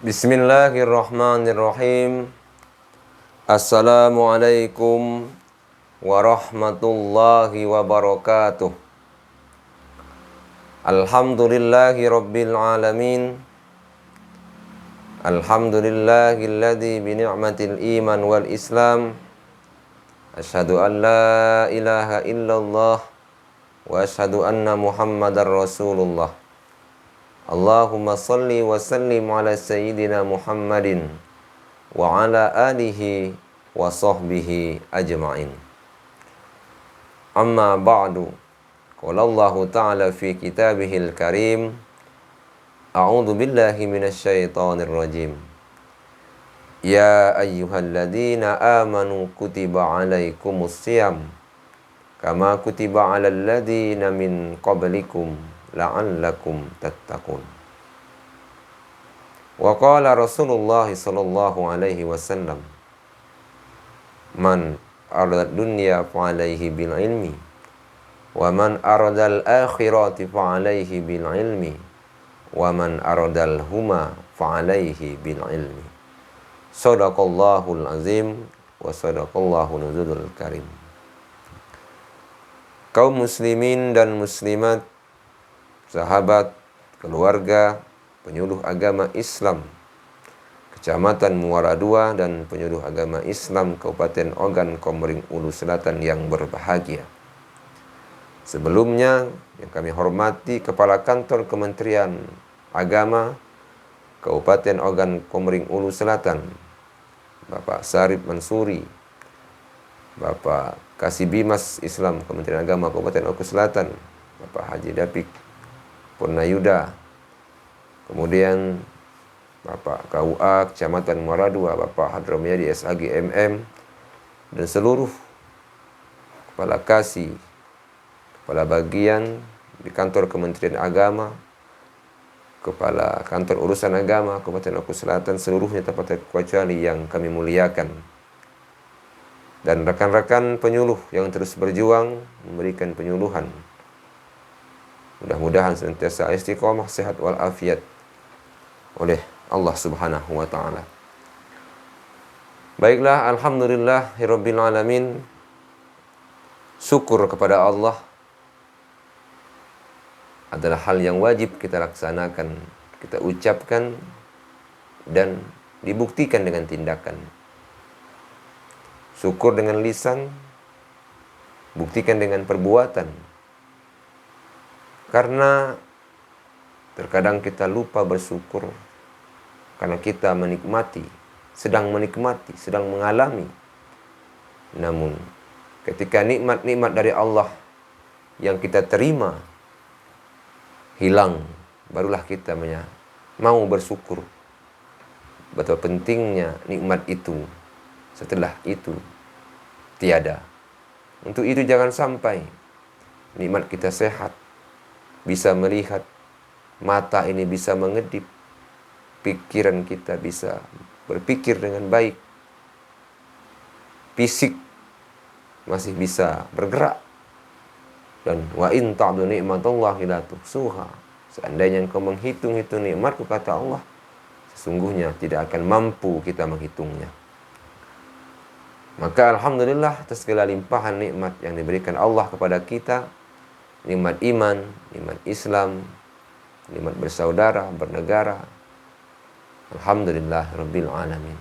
Bismillahirrahmanirrahim. Assalamualaikum warahmatullahi wabarakatuh. Alhamdulillahi rabbil alamin. Alhamdulillahilladzi bi ni'matil iman wal islam. Asyhadu an la ilaha illallah wa asyhadu anna Muhammadar Rasulullah. Allahumma salli wa sallim ala sayyidina Muhammadin wa ala alihi wa sahbihi ajma'in. Amma ba'du. Qala Allah Ta'ala fi kitabihil karim. A'udzu billahi minasyaitonir rajim. Ya ayyuhalladzina amanu kutiba alaikumus syiyam kama kutiba alal ladzina min qablikum la'allakum tattaqun. Wa qala Rasulullah sallallahu alaihi wasallam, man arada dunya fa alaihi bil ilmi wa man arada al akhirati fa alaihi bil ilmi wa man arada al huma fa alaihi bil ilmi. Shadaqallahul azim wa sadaqallahu nuzulul karim. Kaum muslimin dan muslimat, sahabat, keluarga, penyuluh agama Islam Kecamatan Muara II dan penyuluh agama Islam Kabupaten Ogan Komering Ulu Selatan yang berbahagia. Sebelumnya yang kami hormati Kepala Kantor Kementerian Agama Kabupaten Ogan Komering Ulu Selatan, Bapak Sarip Mansuri, Bapak Kasibimas Islam Kementerian Agama Kabupaten Ogan Selatan, Bapak Haji Dapik Purnayuda, kemudian Bapak KUA Kecamatan Muara II, Bapak Hadramiyadi SAG MM, dan seluruh kepala kasih, kepala bagian di kantor Kementerian Agama, kepala kantor urusan agama Kabupaten Ogan Selatan, seluruhnya tanpa terkecuali yang kami muliakan, dan rekan-rekan penyuluh yang terus berjuang memberikan penyuluhan. Mudah-mudahan senantiasa istiqomah, sehat walafiat oleh Allah Subhanahu wa taala. Baiklah, alhamdulillahirabbil alamin. Syukur kepada Allah adalah hal yang wajib kita laksanakan, kita ucapkan dan dibuktikan dengan tindakan. Syukur dengan lisan, buktikan dengan perbuatan. Karena terkadang kita lupa bersyukur karena kita sedang mengalami. Namun ketika nikmat-nikmat dari Allah yang kita terima hilang, barulah kita mau bersyukur. Betapa pentingnya nikmat itu setelah itu tiada. Untuk itu jangan sampai nikmat kita sehat, bisa melihat, mata ini bisa mengedip, pikiran kita bisa berpikir dengan baik, fisik masih bisa bergerak, dan wa in ta'du ni'matallahi la tuhsuha. Seandainya engkau menghitung-hitung nikmatku, kata Allah, sesungguhnya tidak akan mampu kita menghitungnya. Maka alhamdulillah atas segala limpahan nikmat yang diberikan Allah kepada kita, nikmat iman, nikmat Islam, nikmat bersaudara, bernegara. Alhamdulillah rabbil alamin.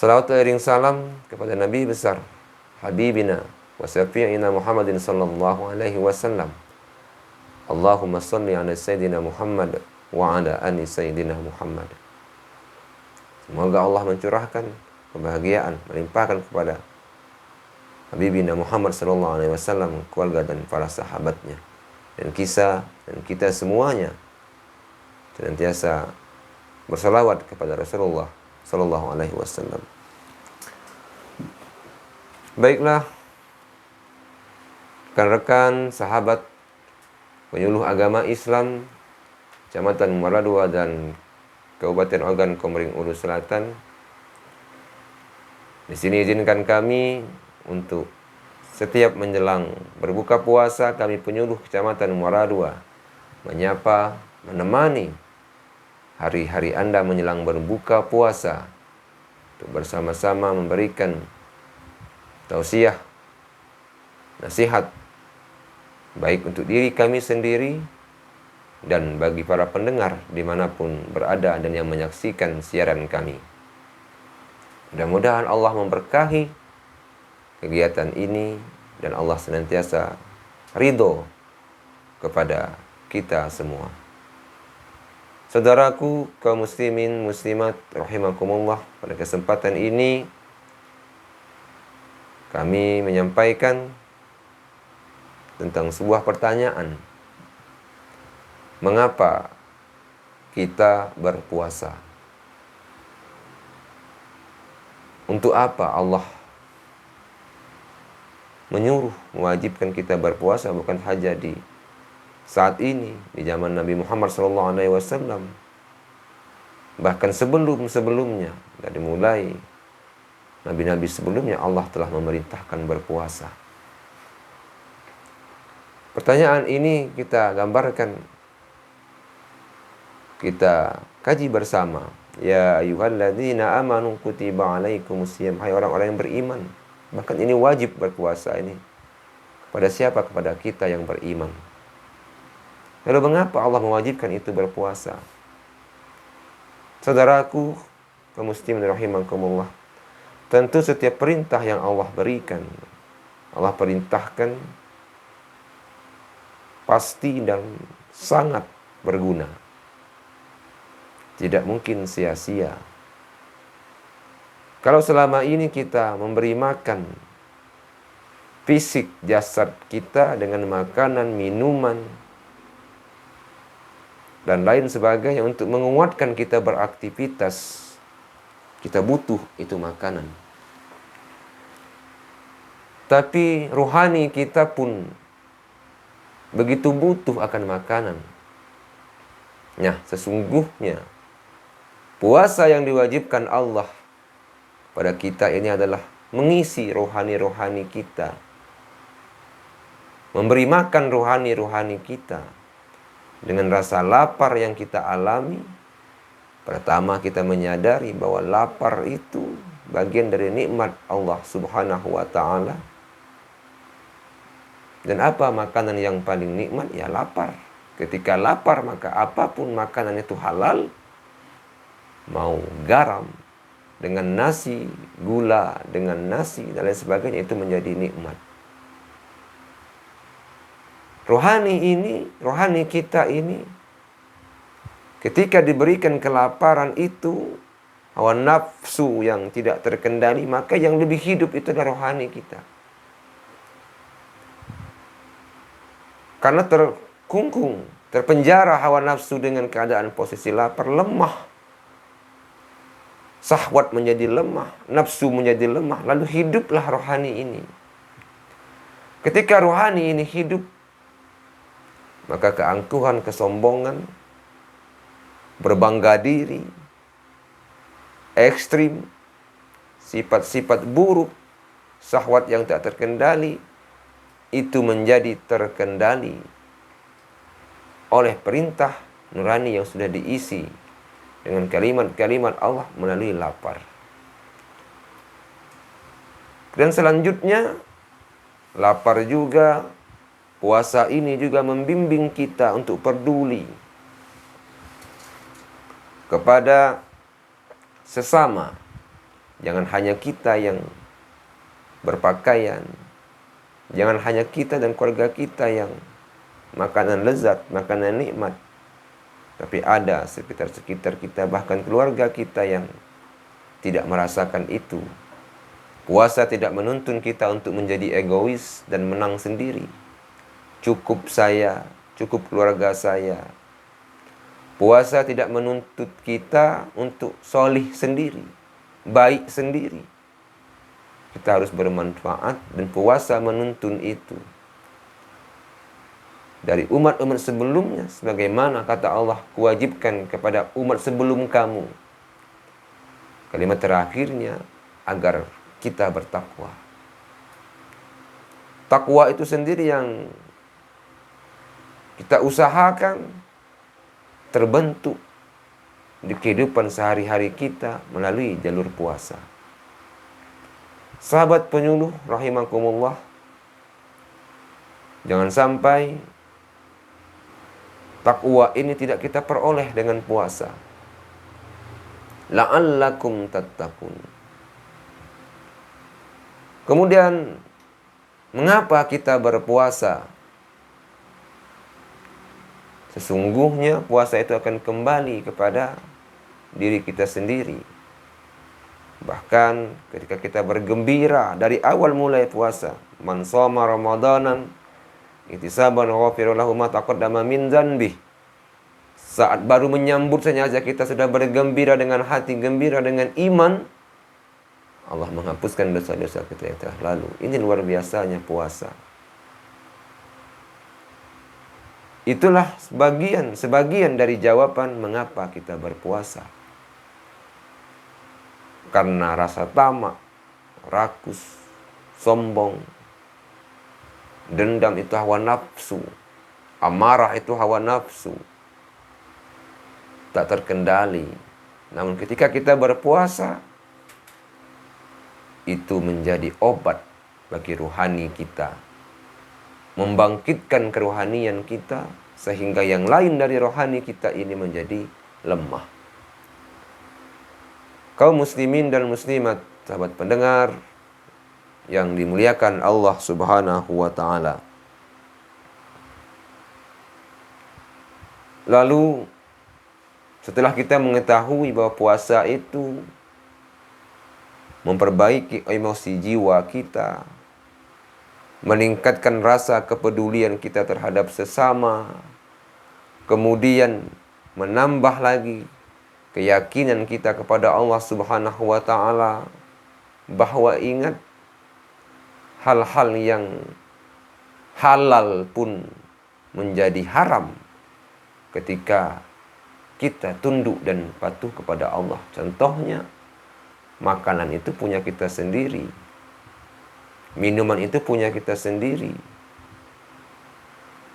Salawat iring salam kepada Nabi besar Habibina wa syafi'ina Muhammadin sallallahu alaihi wasallam. Allahumma salli ala sayyidina Muhammad wa ala ali sayyidina Muhammad. Semoga Allah mencurahkan kebahagiaan, melimpahkan kepada Habibina Muhammad sallallahu alaihi wasallam, keluarga dan para sahabatnya, dan kisah dan kita semuanya senantiasa bersalawat kepada Rasulullah sallallahu alaihi wasallam. Baiklah, rekan-rekan, sahabat, penyuluh agama Islam Kecamatan Muara II dan Kabupaten Ogan Komering Ulu Selatan. Di sini izinkan kami untuk setiap menjelang berbuka puasa, kami penyuluh Kecamatan Muara II menyapa, menemani hari-hari Anda menjelang berbuka puasa untuk bersama-sama memberikan tausiah, nasihat, baik untuk diri kami sendiri dan bagi para pendengar dimanapun berada dan yang menyaksikan siaran kami. Mudah-mudahan Allah memberkahi kegiatan ini dan Allah senantiasa ridho kepada kita semua. Saudaraku kaum muslimin muslimat rahimakumullah, pada kesempatan ini kami menyampaikan tentang sebuah pertanyaan. Mengapa kita berpuasa? Untuk apa Allah menyuruh, mewajibkan kita berpuasa, bukan saja di saat ini, di zaman Nabi Muhammad SAW, bahkan sebelum-sebelumnya, dari mulai Nabi-Nabi sebelumnya Allah telah memerintahkan berpuasa. Pertanyaan ini kita gambarkan, kita kaji bersama. Ya ayyuhalladzina amanu kutiba alaikumusiyam. Hai orang-orang yang beriman. Bahkan ini wajib berpuasa ini. Kepada siapa? Kepada kita yang beriman. Lalu mengapa Allah mewajibkan itu berpuasa? Saudaraku, kaum muslimin rahimakumullah, tentu setiap perintah yang Allah berikan, Allah perintahkan pasti dan sangat berguna. Tidak mungkin sia-sia. Kalau selama ini kita memberi makan fisik jasad kita dengan makanan, minuman, dan lain sebagainya untuk menguatkan kita beraktivitas, kita butuh itu makanan. Tapi rohani kita pun begitu butuh akan makanan. Nah, sesungguhnya puasa yang diwajibkan Allah pada kita ini adalah mengisi rohani-rohani kita, memberi makan rohani-rohani kita dengan rasa lapar yang kita alami. Pertama, kita menyadari bahwa lapar itu bagian dari nikmat Allah Subhanahu wa Ta'ala. Dan apa makanan yang paling nikmat? Ya lapar. Ketika lapar, maka apapun makanan itu halal. Mau garam dengan nasi, gula dengan nasi, dan lain sebagainya, itu menjadi nikmat. Rohani kita ini, ketika diberikan kelaparan itu, hawa nafsu yang tidak terkendali, maka yang lebih hidup itu adalah rohani kita. Karena terkungkung, terpenjara hawa nafsu dengan keadaan posisi lapar, lemah. Syahwat menjadi lemah, nafsu menjadi lemah, lalu hiduplah rohani ini. Ketika rohani ini hidup, maka keangkuhan, kesombongan, berbangga diri, ekstrim, sifat-sifat buruk, syahwat yang tak terkendali, itu menjadi terkendali oleh perintah nurani yang sudah diisi dengan kalimat-kalimat Allah melalui lapar. Dan selanjutnya, lapar juga, puasa ini juga membimbing kita untuk peduli kepada sesama. Jangan hanya kita yang berpakaian, jangan hanya kita dan keluarga kita yang makanan lezat, makanan nikmat, tapi ada sekitar-sekitar kita, bahkan keluarga kita yang tidak merasakan itu. Puasa tidak menuntun kita untuk menjadi egois dan menang sendiri. Cukup saya, cukup keluarga saya. Puasa tidak menuntut kita untuk solih sendiri, baik sendiri. Kita harus bermanfaat, dan puasa menuntun itu. Dari umat-umat sebelumnya, sebagaimana kata Allah, kuwajibkan kepada umat sebelum kamu. Kalimat terakhirnya, agar kita bertakwa. Takwa itu sendiri yang kita usahakan terbentuk di kehidupan sehari-hari kita melalui jalur puasa. Sahabat penyuluh rahimakumullah, jangan sampai takwa ini tidak kita peroleh dengan puasa. La'allakum tattaqun. Kemudian, mengapa kita berpuasa? Sesungguhnya puasa itu akan kembali kepada diri kita sendiri. Bahkan ketika kita bergembira dari awal mulai puasa, man shoma ramadanan ihtisaban ghafira lahu ma taqaddama min dzanbih. Saat baru menyambut saja kita sudah bergembira dengan hati gembira dengan iman, Allah menghapuskan dosa-dosa kita yang telah lalu. Ini luar biasanya puasa. Itulah sebagian dari jawaban mengapa kita berpuasa. Karena rasa tamak, rakus, sombong, dendam itu hawa nafsu, amarah itu hawa nafsu, tak terkendali. Namun ketika kita berpuasa, itu menjadi obat bagi rohani kita, membangkitkan kerohanian kita, sehingga yang lain dari rohani kita ini menjadi lemah. Kaum muslimin dan muslimat, sahabat pendengar yang dimuliakan Allah Subhanahu wa ta'ala. Lalu setelah kita mengetahui bahwa puasa itu memperbaiki emosi jiwa kita, meningkatkan rasa kepedulian kita terhadap sesama, kemudian menambah lagi keyakinan kita kepada Allah Subhanahu wa ta'ala, bahwa ingat, hal-hal yang halal pun menjadi haram ketika kita tunduk dan patuh kepada Allah. Contohnya, makanan itu punya kita sendiri, minuman itu punya kita sendiri.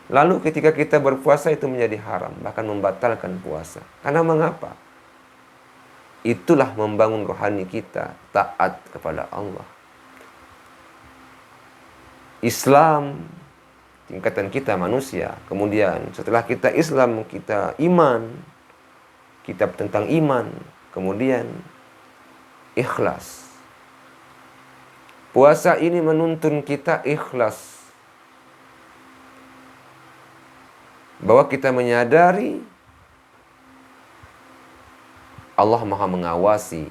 Lalu ketika kita berpuasa itu menjadi haram, bahkan membatalkan puasa. Karena mengapa? Itulah membangun rohani kita taat kepada Allah. Islam, tingkatan kita manusia. Kemudian setelah kita Islam, kita iman, kitab tentang iman, kemudian ikhlas. Puasa ini menuntun kita ikhlas, bahwa kita menyadari Allah Maha mengawasi.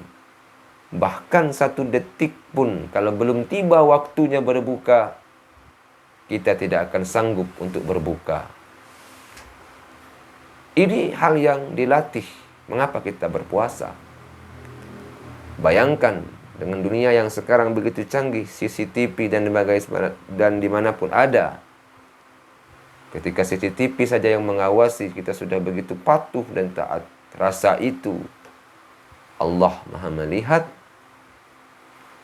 Bahkan satu detik pun kalau belum tiba waktunya berbuka, kita tidak akan sanggup untuk berbuka. Ini hal yang dilatih. Mengapa kita berpuasa? Bayangkan dengan dunia yang sekarang begitu canggih, CCTV dan dimanapun ada. Ketika CCTV saja yang mengawasi, kita sudah begitu patuh dan taat. Rasa itu Allah Maha melihat.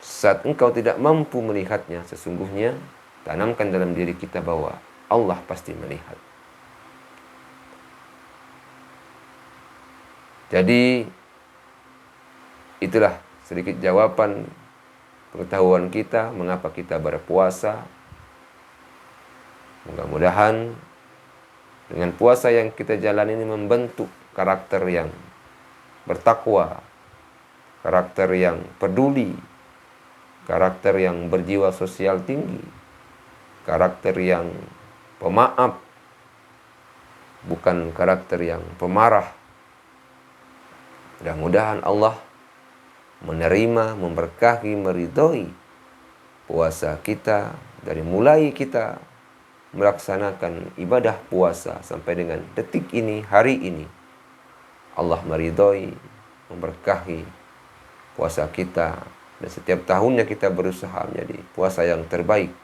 Saat engkau tidak mampu melihatnya, sesungguhnya tanamkan dalam diri kita bahwa Allah pasti melihat. Jadi itulah sedikit jawaban pengetahuan kita mengapa kita berpuasa. Mudah-mudahan dengan puasa yang kita jalani ini membentuk karakter yang bertakwa, karakter yang peduli, karakter yang berjiwa sosial tinggi, karakter yang pemaaf, bukan karakter yang pemarah. Mudah-mudahan Allah menerima, memberkahi, meridhoi puasa kita dari mulai kita melaksanakan ibadah puasa sampai dengan detik ini, hari ini. Allah meridhoi, memberkahi puasa kita, dan setiap tahunnya kita berusaha menjadi puasa yang terbaik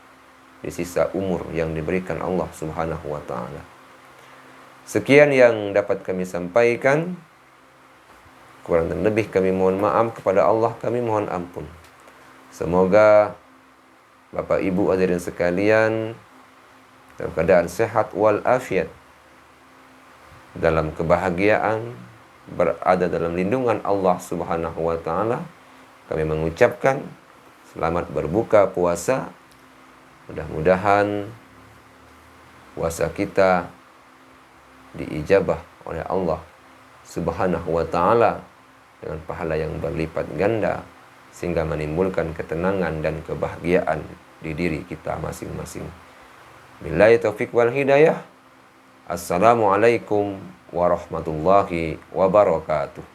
di sisa umur yang diberikan Allah Subhanahu wa ta'ala. Sekian yang dapat kami sampaikan. Kurang dan lebih kami mohon maaf, kepada Allah kami mohon ampun. Semoga Bapak Ibu hadirin sekalian dalam keadaan sehat wal afiat, dalam kebahagiaan, berada dalam lindungan Allah Subhanahu wa taala. Kami mengucapkan selamat berbuka puasa. Mudah-mudahan puasa kita diijabah oleh Allah Subhanahu wa taala dengan pahala yang berlipat ganda, sehingga menimbulkan ketenangan dan kebahagiaan di diri kita masing-masing. Billahi taufik wal hidayah. Assalamualaikum warahmatullahi wabarakatuh.